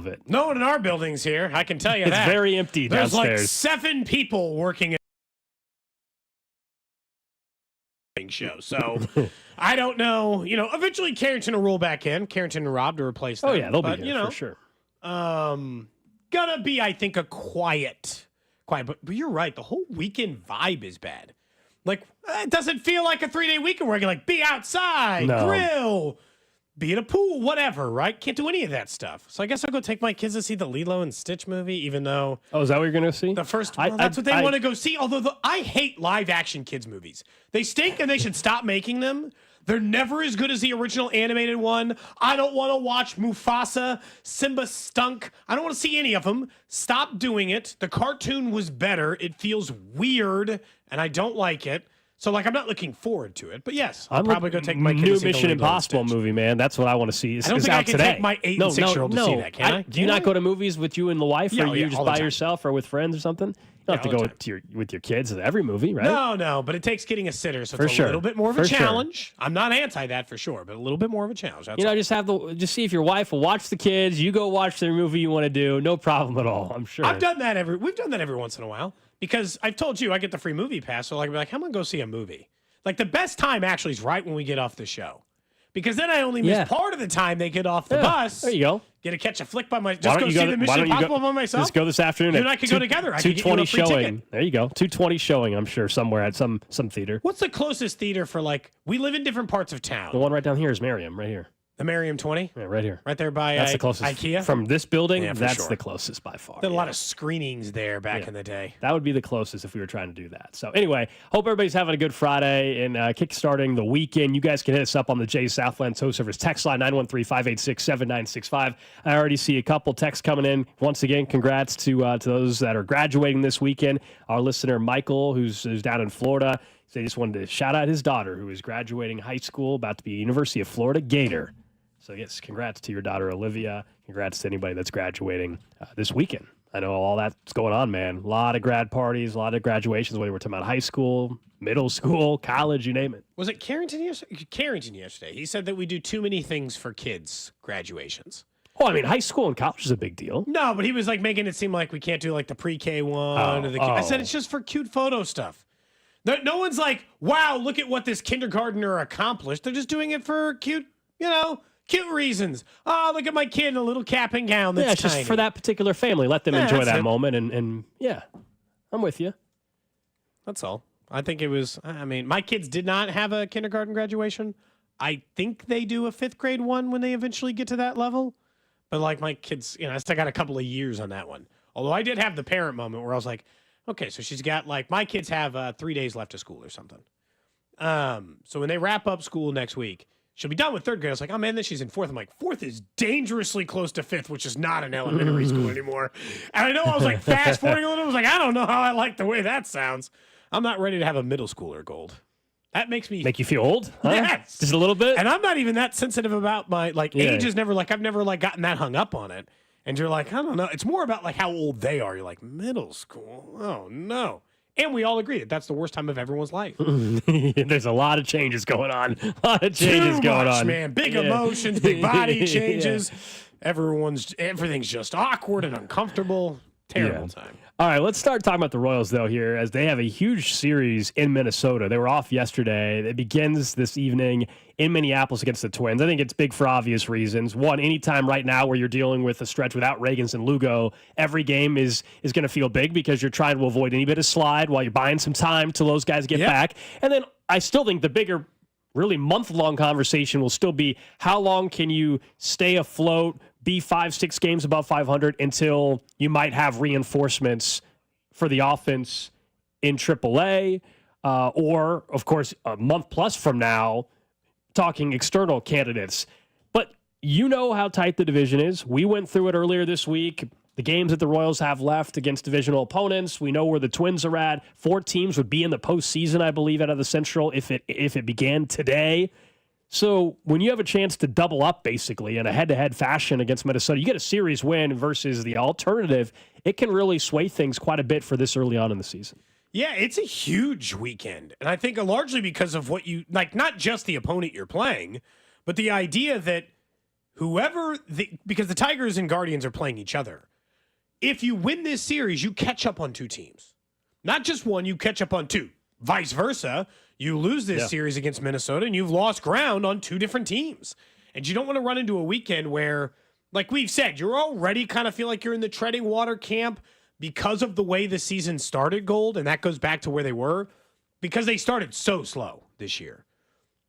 of it. No one in our building's here. I can tell you that. It's very empty There's downstairs. like 7 people working at the show. So I don't know. Eventually Carrington will roll back in. Carrington and Rob to replace them. Oh, yeah, they'll be here for sure. Gonna be, I think, a quiet. But you're right. The whole weekend vibe is bad. Like, it doesn't feel like a 3-day weekend where you be outside, grill, be at a pool, whatever, right? Can't do any of that stuff. So I guess I'll go take my kids to see the Lilo and Stitch movie, even though... Oh, is that what you're going to see? The first one, that's what they want to go see. Although I hate live-action kids movies. They stink and they should stop making them. They're never as good as the original animated one. I don't want to watch Mufasa. Simba stunk. I don't want to see any of them. Stop doing it. The cartoon was better. It feels weird, and I don't like it. So, I'm not looking forward to it. But yes, I'll probably go take my kids to see new Mission Impossible movie, man. That's what I want to see. I don't think I can take my 8 and 6-year-old to see that, can I? Do you not go to movies with you and the wife, or you just by yourself or with friends or something? You don't have to go with your kids to every movie, right? No, but it takes getting a sitter, so it's a little bit more of a challenge. I'm not anti that for sure, but a little bit more of a challenge. Just see if your wife will watch the kids. You go watch the movie you want to do. No problem at all. I'm sure. We've done that every once in a while because I've told you I get the free movie pass, so I'll be like, I'm gonna go see a movie. The best time actually is right when we get off the show. Because then I only miss part of the time they get off the bus. There you go. Get to catch a flick by myself. Just go see the Mission Impossible by myself. Let's go this afternoon. You and I could go together. I could get you a free showing. ticket. There you go. 2:20 showing, I'm sure, somewhere at some theater. What's the closest theater for we live in different parts of town. The one right down here is Merriam, right here. The Merriam 20? Yeah, right here. Right there by that's the closest. IKEA? From this building, that's the closest by far. There are a lot of screenings there back in the day. That would be the closest if we were trying to do that. So anyway, hope everybody's having a good Friday and kickstarting the weekend. You guys can hit us up on the Jay Southland Tow Service text line, 913-586-7965. I already see a couple texts coming in. Once again, congrats to those that are graduating this weekend. Our listener, Michael, who's down in Florida, so he just wanted to shout out his daughter who is graduating high school, about to be a University of Florida Gator. So, yes, congrats to your daughter, Olivia. Congrats to anybody that's graduating this weekend. I know all that's going on, man. A lot of grad parties, a lot of graduations, whether we're talking about high school, middle school, college, you name it. Was it Carrington yesterday? Carrington yesterday. He said that we do too many things for kids' graduations. Oh, I mean, high school and college is a big deal. No, but he was making it seem like we can't do the pre-K one. I said it's just for cute photo stuff. No one's like, wow, look at what this kindergartner accomplished. They're just doing it for cute reasons. Oh, look at my kid in a little cap and gown that's just tiny. for that particular family. Let them enjoy that moment. And I'm with you. That's all. I think it was, my kids did not have a kindergarten graduation. I think they do a 5th grade one when they eventually get to that level. But my kids, I still got a couple of years on that one. Although I did have the parent moment where I was like, okay, so she's got my kids have 3 days left of school or something. So when they wrap up school next week, she'll be done with 3rd grade. I was like, oh man, then she's in 4th. I'm like, 4th is dangerously close to 5th, which is not an elementary school anymore. And I know I was fast forwarding a little. I was like, I don't know how I like the way that sounds. I'm not ready to have a middle schooler, Gold. That makes me... Make you feel old? Huh? Yes. Just a little bit? And I'm not even that sensitive about my, age is never, I've never, gotten that hung up on it. And you're like, I don't know. It's more about, how old they are. You're like, middle school? Oh, no. And we all agree that that's the worst time of everyone's life. There's a lot of changes going on. A lot of changes going on. Man. Big emotions, big body changes. Everything's just awkward and uncomfortable. Terrible time. All right, let's start talking about the Royals, though, here, as they have a huge series in Minnesota. They were off yesterday. It begins this evening in Minneapolis against the Twins. I think it's big for obvious reasons. One, anytime right now where you're dealing with a stretch without Reagans and Lugo, every game is going to feel big because you're trying to avoid any bit of slide while you're buying some time till those guys get back. And then I still think the bigger, really month-long conversation will still be how long can you stay afloat, be 5-6 games above 500 until you might have reinforcements for the offense in AAA, or, of course, a month plus from now, talking external candidates. But you know how tight the division is. We went through it earlier this week. The games that the Royals have left against divisional opponents, we know where the Twins are at. 4 teams would be in the postseason, I believe, out of the Central if it began today. So when you have a chance to double up, basically, in a head-to-head fashion against Minnesota, you get a series win versus the alternative, it can really sway things quite a bit for this early on in the season. Yeah, it's a huge weekend. And I think largely because of what you, not just the opponent you're playing, but the idea that because the Tigers and Guardians are playing each other. If you win this series, you catch up on 2 teams. Not just one, you catch up on 2. Vice versa, you lose this series against Minnesota and you've lost ground on 2 different teams. And you don't want to run into a weekend where, like we've said, you're already kind of feel like you're in the treading water camp because of the way the season started, Gold, and that goes back to where they were, because they started so slow this year.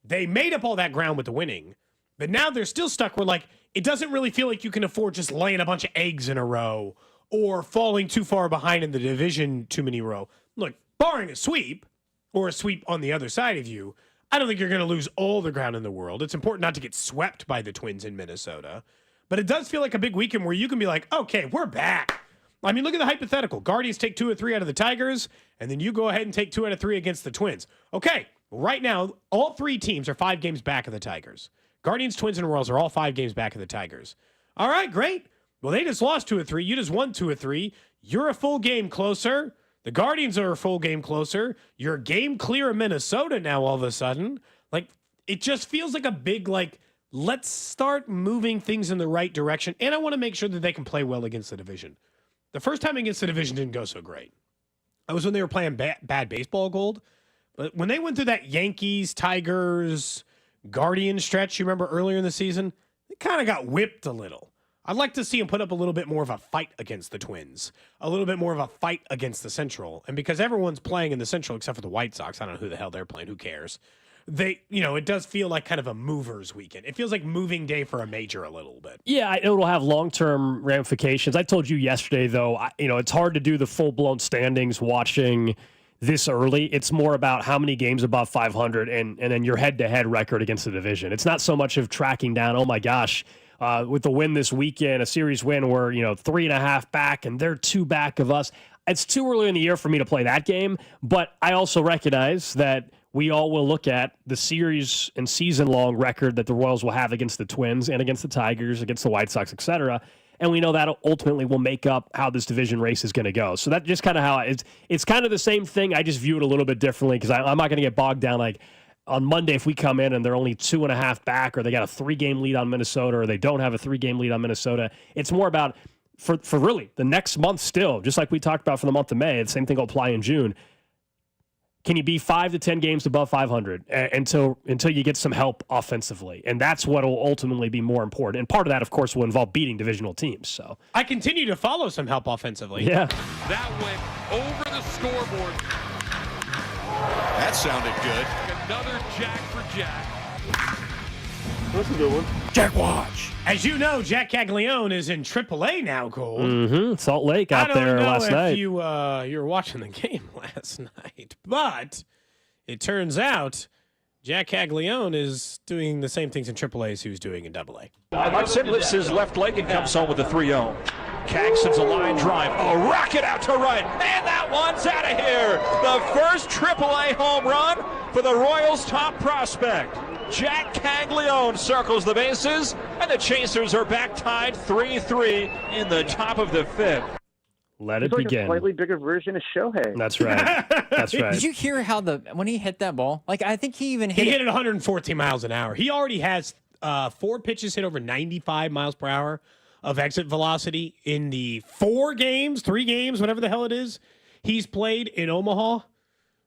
They made up all that ground with the winning, but now they're still stuck where, like, it doesn't really feel like you can afford just laying a bunch of eggs in a row or falling too far behind in the division too many row. Look, barring a sweep or a sweep on the other side of you, I don't think you're going to lose all the ground in the world. It's important not to get swept by the Twins in Minnesota, but it does feel like a big weekend where you can be like, okay, we're back. I mean, look at the hypothetical. Guardians take 2 or 3 out of the Tigers, and then you go ahead and take 2 out of 3 against the Twins. Okay, right now, all 3 teams are 5 games back of the Tigers. Guardians, Twins, and Royals are all 5 games back of the Tigers. All right, great. Well, they just lost 2 or 3. You just won 2 or 3. You're a full game closer. The Guardians are a full game closer. You're game clear of Minnesota now all of a sudden. Like, it just feels like a big, like, let's start moving things in the right direction. And I want to make sure that they can play well against the division. The first time against the division didn't go so great. That was when they were playing bad baseball, Gold. But when they went through that Yankees, Tigers, Guardians stretch, you remember earlier in the season, they kind of got whipped a little. I'd like to see them put up a little bit more of a fight against the Twins, a little bit more of a fight against the Central. And because everyone's playing in the Central except for the White Sox, I don't know who the hell they're playing, who cares? It does feel like kind of a movers weekend. It feels like moving day for a major a little bit. Yeah, it'll have long-term ramifications. I told you yesterday, though, it's hard to do the full-blown standings watching this early. It's more about how many games above 500 and then your head-to-head record against the division. It's not so much of tracking down, oh my gosh, with the win this weekend, a series win where, 3.5 back and they're 2 back of us. It's too early in the year for me to play that game, but I also recognize that we all will look at the series and season-long record that the Royals will have against the Twins and against the Tigers, against the White Sox, etc. And we know that ultimately will make up how this division race is going to go. So that's just kind of how it's kind of the same thing. I just view it a little bit differently because I'm not going to get bogged down like on Monday if we come in and they're only 2.5 back or they got a 3-game lead on Minnesota or they don't have a 3-game lead on Minnesota. It's more about for really the next month still, just like we talked about for the month of May, the same thing will apply in June. Can you be 5 to 10 games above 500 until you get some help offensively? And that's what will ultimately be more important. And part of that, of course, will involve beating divisional teams. So I continue to follow some help offensively. Yeah. That went over the scoreboard. That sounded good. Another jack for Jack. That's a good one. Jack Watch. As you know, Jack Caglione is in AAA now, Cole. Mm-hmm. Salt Lake out there last night. You were watching the game last night, but it turns out Jack Caglione is doing the same things in AAA as he was doing in AA. Hudson lifts his left leg and comes home with a 3-0. Kag sends a line drive. A rocket out to right. And that one's out of here. The first AAA home run for the Royals' top prospect. Jack Caglione circles the bases, and the Chasers are back tied 3-3 in the top of the 5th. Let it He's like begin. a slightly bigger version of Shohei. That's right. That's right. Did you hear how when he hit that ball? Like, I think he even He hit hit it 114 miles an hour. He already has 4 pitches hit over 95 miles per hour of exit velocity in the 3 games, whatever the hell it is, he's played in Omaha.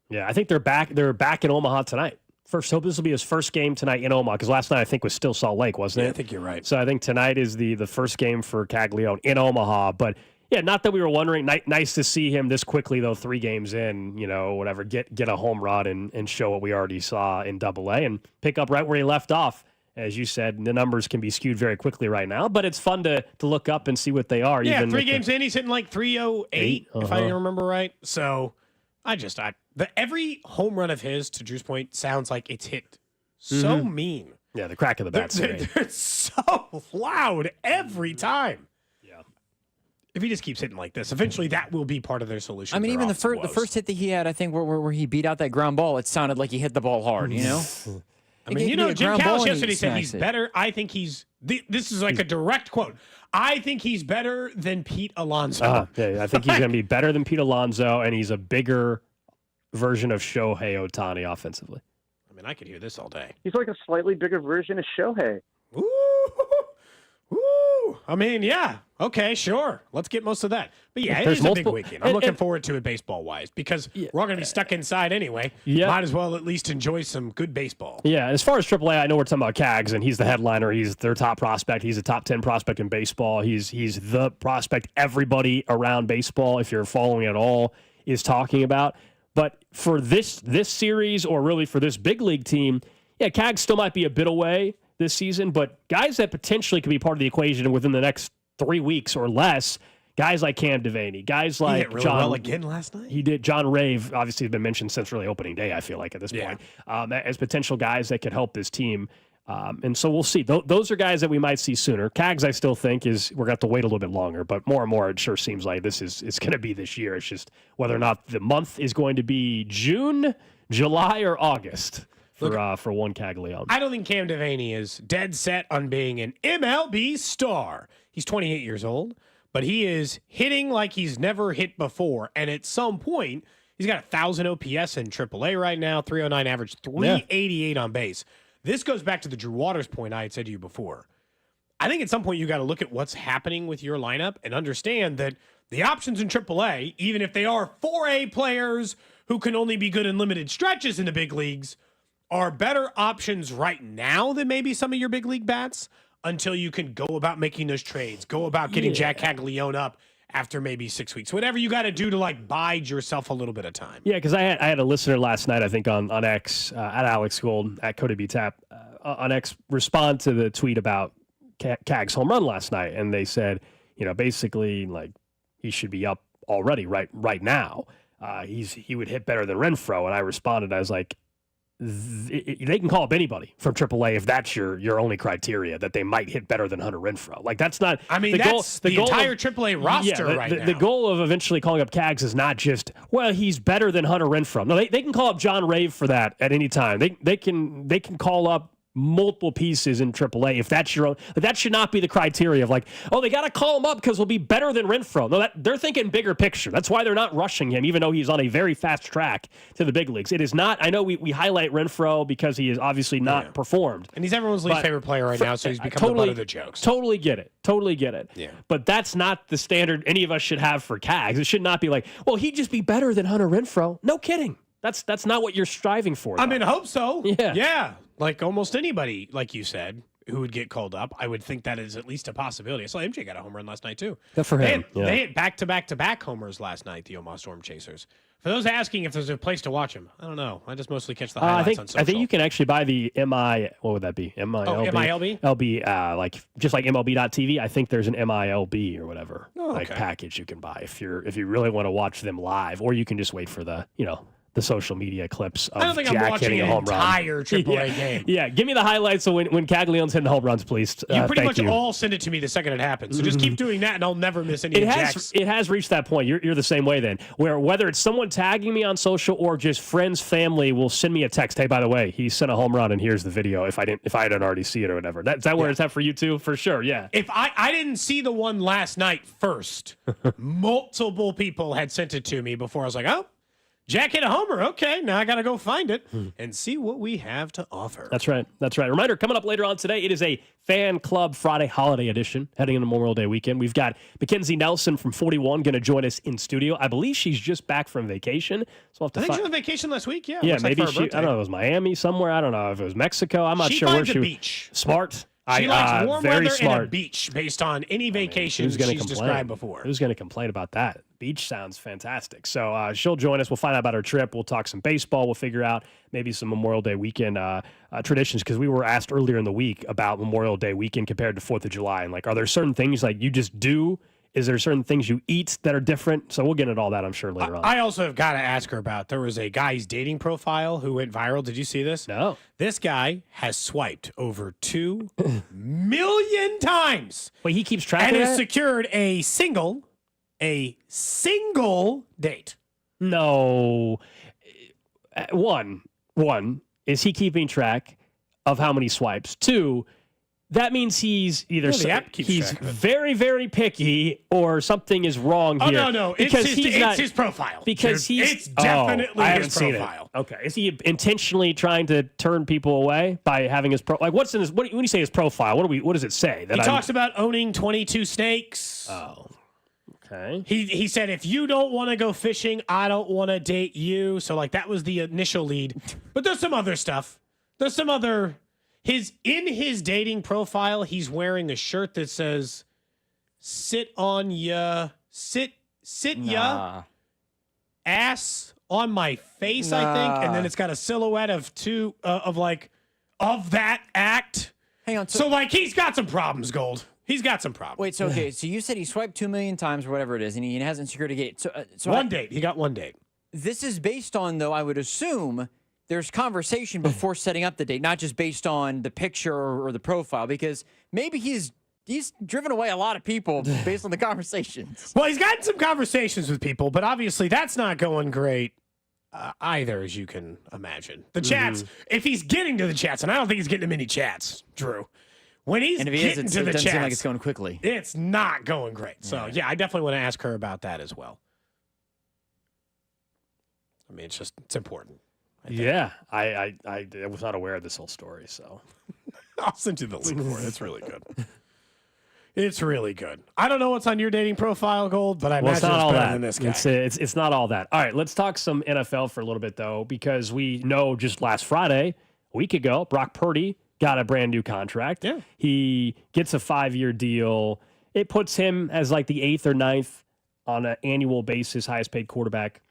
Yeah, I think they're back. They're back in Omaha tonight. Hope this will be his first game tonight in Omaha because last night I think was still Salt Lake, wasn't it? I think you're right. So I think tonight is the first game for Caglione in Omaha. But yeah, not that we were wondering. Nice to see him this quickly though. 3 games in, whatever, get a home run and show what we already saw in AA and pick up right where he left off. As you said, the numbers can be skewed very quickly right now, but it's fun to look up and see what they are. Yeah, even 3 games in, he's hitting like 308, if I remember right. So every home run of his, to Drew's point, sounds like it's hit so mean. Yeah, the crack of the bat's great. They're so loud every time. Yeah. If he just keeps hitting like this, eventually that will be part of their solution. I mean, even the first hit that he had, I think, where he beat out that ground ball, it sounded like he hit the ball hard, I mean, Jim Callis yesterday said he's better. I think this is like a direct quote. I think he's better than Pete Alonso. Yeah, I think he's going to be better than Pete Alonso, and he's a bigger version of Shohei Ohtani offensively. I mean, I could hear this all day. He's like a slightly bigger version of Shohei. Ooh. Woo! I mean, yeah. Okay, sure. Let's get most of that. But yeah, it There's is multiple- a big weekend. I'm looking forward to it baseball-wise because we're all going to be stuck inside anyway. Yeah. Might as well at least enjoy some good baseball. Yeah, as far as AAA, I know we're talking about Cags, and he's the headliner. He's their top prospect. He's a top 10 prospect in baseball. He's the prospect everybody around baseball, if you're following at all, is talking about. But for this series, or really for this big league team, yeah, Cags still might be a bit away this season, but guys that potentially could be part of the equation within the next 3 weeks or less, guys like Cam Devaney, guys He like hit really John. well again last night. He did. John Rave, obviously, has been mentioned since really opening day, I feel like, at this point, as potential guys that could help this team. And so we'll see. Those are guys that we might see sooner. Cags, I still think, we're going to have to wait a little bit longer, but more and more, it sure seems like it's going to be this year. It's just whether or not the month is going to be June, July, or August for one Caglione. I don't think Cam Devaney is dead set on being an MLB star. He's 28 years old, but he is hitting like he's never hit before. And at some point, he's got 1,000 OPS in AAA right now, 309 average, 388 on base. This goes back to the Drew Waters point I had said to you before. I think at some point you got to look at what's happening with your lineup and understand that the options in AAA, even if they are 4A players who can only be good in limited stretches in the big leagues, are better options right now than maybe some of your big league bats until you can go about making those trades, go about getting Jack Caglione up after maybe 6 weeks. Whatever you got to do to like bide yourself a little bit of time. Yeah, because I had a listener last night, I think on X, at Alex Gold, at Cody B Tap, on X, respond to the tweet about Cag's home run last night. And they said, basically, like, he should be up already right now. He would hit better than Renfroe. And I responded, I was like, they can call up anybody from AAA if that's your only criteria, that they might hit better than Hunter Renfroe. Like, that's not. I mean, that's the entire AAA roster right now. The goal of eventually calling up Cags is not just, well, he's better than Hunter Renfroe. No, they can call up John Rave for that at any time. They can call up multiple pieces in AAA if that's your own. But that should not be the criteria of like, oh, they got to call him up because he'll be better than Renfroe. No, they're thinking bigger picture. That's why they're not rushing him, even though he's on a very fast track to the big leagues. It is not. I know we highlight Renfroe because he is obviously not performed, and he's everyone's least favorite player right now, so he's become the butt of the jokes. Totally get it. Yeah. But that's not the standard any of us should have for Cags. It should not be like, well, he'd just be better than Hunter Renfroe. No kidding. That's not what you're striving for. I mean, I hope so. Yeah. Like almost anybody, like you said, who would get called up, I would think that is at least a possibility. I saw MJ got a home run last night, too. Good for him. They hit back-to-back homers last night, the Omaha Storm Chasers. For those asking if there's a place to watch them, I don't know. I just mostly catch the highlights on social. I think you can actually buy the what would that be? MILB? MILB? LB, like just like MLB.TV. I think there's an MILB or whatever package you can buy if you really want to watch them live, or you can just wait for the the social media clips of I don't think Jack I'm watching hitting a an home run. entire AAA game. Yeah, give me the highlights of when Caglione's hitting the home runs, please. You pretty much you. all send it to me the second it happens. So just keep doing that, and I'll never miss any of Jack's. It has reached that point. You're the same way then, where whether it's someone tagging me on social or just friends, family will send me a text. Hey, by the way, he sent a home run, and here's the video. If I didn't already see it or whatever. Is that where it's at for you too? For sure, yeah. If I didn't see the one last night first, multiple people had sent it to me before I was like, oh, Jack hit a homer. Okay, now I got to go find it and see what we have to offer. That's right. Reminder, coming up later on today, it is a Fan Club Friday holiday edition heading into Memorial Day weekend. We've got Mackenzie Nelson from 41 going to join us in studio. I believe she's just back from vacation. So we'll have to I think she was on vacation last week. Yeah, Yeah, maybe she, I don't know, it was Miami somewhere. I don't know if it was Mexico. I'm not sure where she was. Beach. Smart. She likes warm very weather smart. and a beach based on any vacation she's described before. Who's going to complain about that? Beach sounds fantastic. So she'll join us. We'll find out about her trip. We'll talk some baseball. We'll figure out maybe some Memorial Day weekend traditions, because we were asked earlier in the week about Memorial Day weekend compared to 4th of July. And like, are there certain things like you just do? Is there certain things you eat that are different? So we'll get into all that, I'm sure, later on. I also have got to ask her about, there was a guy's dating profile who went viral. Did you see this? No. This guy has swiped over 2 million times. Wait, he keeps track and of has that? secured a single date. No. One, is he keeping track of how many swipes? 2, that means he's either the app keeps he's track of it. very, very picky or something is wrong here. Oh, no. Because it's his profile. Because dude. he's It's definitely I haven't his seen profile. it. Okay. Is he intentionally trying to turn people away by having his like what's in his when you say his profile, what does it say? He talks about owning 22 snakes. Oh. Okay. He said, if you don't want to go fishing, I don't want to date you. So, like, that was the initial lead. But there's some other stuff. There's some other... In his dating profile, he's wearing a shirt that says, sit ya, ass on my face, I think. And then it's got a silhouette of that act. Hang on. So, like, he's got some problems, Gold. He's got some problems. Wait, so okay, so you said he swiped 2 million times or whatever it is, and he hasn't secured a date. So One date. He got one date. This is based on, though, I would assume there's conversation before setting up the date, not just based on the picture or the profile, because maybe he's driven away a lot of people based on the conversations. Well, he's gotten some conversations with people, but obviously that's not going great either, as you can imagine. The chats, if he's getting to the chats, and I don't think he's getting to many chats, Drew. When he's And if he getting is, to it the doesn't seem like chats, it's going quickly. it's not going great. So, yeah, I definitely want to ask her about that as well. I mean, it's important. Yeah. I was not aware of this whole story, so I'll send you the link for it. It's really good. It's really good. I don't know what's on your dating profile, Gold, but I imagine it's not it's all better that. than this guy. It's not all that. All right, let's talk some NFL for a little bit, though, because we know just last Friday, a week ago, Brock Purdy got a brand new contract. Yeah. He gets a 5-year deal. It puts him as like the 8th or 9th on an annual basis, highest paid quarterback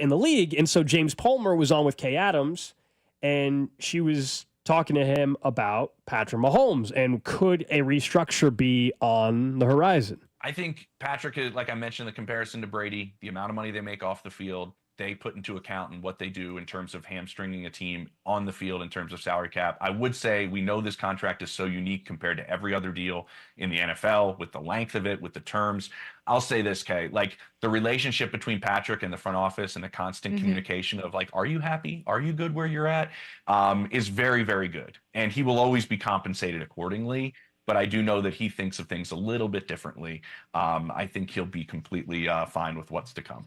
in the league. And so James Palmer was on with Kay Adams, and she was talking to him about Patrick Mahomes and could a restructure be on the horizon? I think Patrick is, like I mentioned, the comparison to Brady, the amount of money they make off the field, they put into account in what they do in terms of hamstringing a team on the field in terms of salary cap. I would say we know this contract is so unique compared to every other deal in the NFL with the length of it, with the terms. I'll say this, Kay, like the relationship between Patrick and the front office and the constant communication of like, are you happy? Are you good where you're at? Is very, very good. And he will always be compensated accordingly. But I do know that he thinks of things a little bit differently. I think he'll be completely fine with what's to come.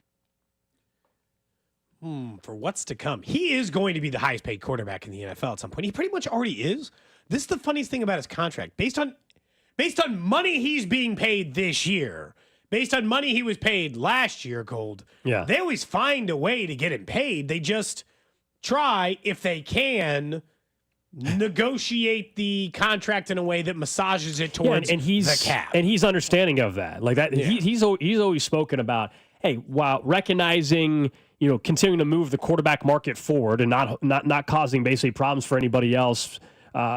For what's to come. He is going to be the highest paid quarterback in the NFL at some point. He pretty much already is. This is the funniest thing about his contract. Based on money he's being paid this year, based on money he was paid last year, Gold, they always find a way to get him paid. They just try, if they can, negotiate the contract in a way that massages it towards the cap. And he's understanding of that. Like that, he's always spoken about, hey, while recognizing, continuing to move the quarterback market forward and not causing basically problems for anybody else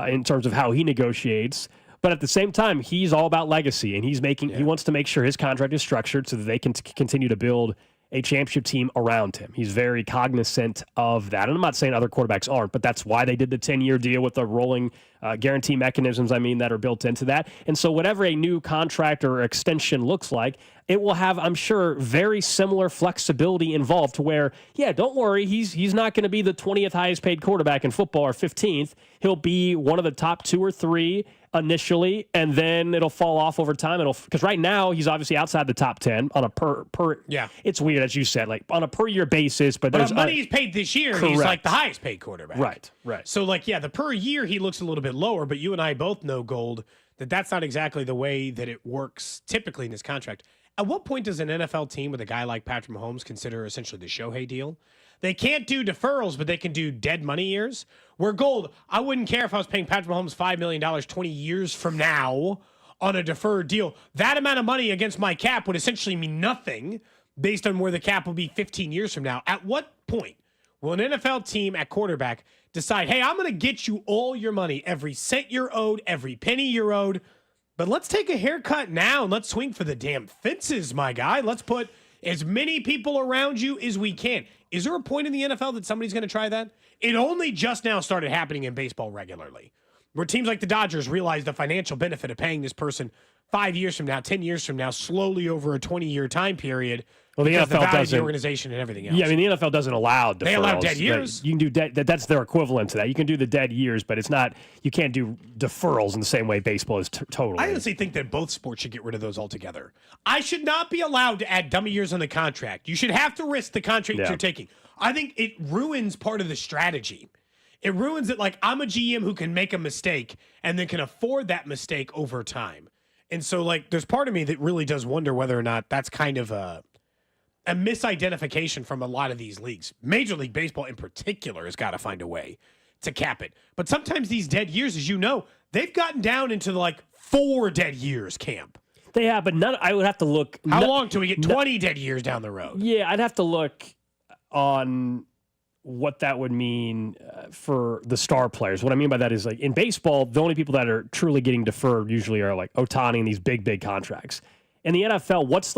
in terms of how he negotiates. But at the same time, he's all about legacy, and he wants to make sure his contract is structured so that they can continue to build a championship team around him. He's very cognizant of that. And I'm not saying other quarterbacks aren't, but that's why they did the 10-year deal with the rolling guarantee mechanisms, that are built into that. And so whatever a new contract or extension looks like, it will have, I'm sure, very similar flexibility involved to where, don't worry, he's not going to be the 20th highest paid quarterback in football or 15th. He'll be one of the top 2 or 3 initially, and then it'll fall off over time. Because right now he's obviously outside the top 10 on a per. Yeah, it's weird as you said, like on a per year basis. But there's on money he's paid this year, he's like the highest paid quarterback. Right. So the per year he looks a little bit lower, but you and I both know, Gold, that that's not exactly the way that it works typically in his contract. At what point does an NFL team with a guy like Patrick Mahomes consider essentially the Shohei deal? They can't do deferrals, but they can do dead money years. Where, Gold, I wouldn't care if I was paying Patrick Mahomes $5 million 20 years from now on a deferred deal. That amount of money against my cap would essentially mean nothing based on where the cap will be 15 years from now. At what point will an NFL team at quarterback decide, hey, I'm going to get you all your money, every cent you're owed, every penny you're owed, but let's take a haircut now and let's swing for the damn fences, my guy. Let's put as many people around you as we can. Is there a point in the NFL that somebody's going to try that? It only just now started happening in baseball regularly, where teams like the Dodgers realize the financial benefit of paying this person 5 years from now, 10 years from now, slowly over a 20-year time period. Well, the because NFL the value of the doesn't. organization and everything else. Yeah, I mean, the NFL doesn't allow deferrals. They allow dead years. You can do dead. That's their equivalent to that. You can do the dead years, but it's not. You can't do deferrals in the same way baseball is totally. I honestly think that both sports should get rid of those altogether. I should not be allowed to add dummy years on the contract. You should have to risk the contract that you're taking. I think it ruins part of the strategy. It ruins it. Like, I'm a GM who can make a mistake and then can afford that mistake over time. And so, like, there's part of me that really does wonder whether or not that's kind of a misidentification from a lot of these leagues. Major League Baseball in particular has got to find a way to cap it. But sometimes these dead years, as you know, they've gotten down into like 4 dead years camp. They have, but none. I would have to look. How long till we get 20 dead years down the road? Yeah, I'd have to look on what that would mean for the star players. What I mean by that is, like, in baseball, the only people that are truly getting deferred usually are like Ohtani and these big contracts. In the NFL, what's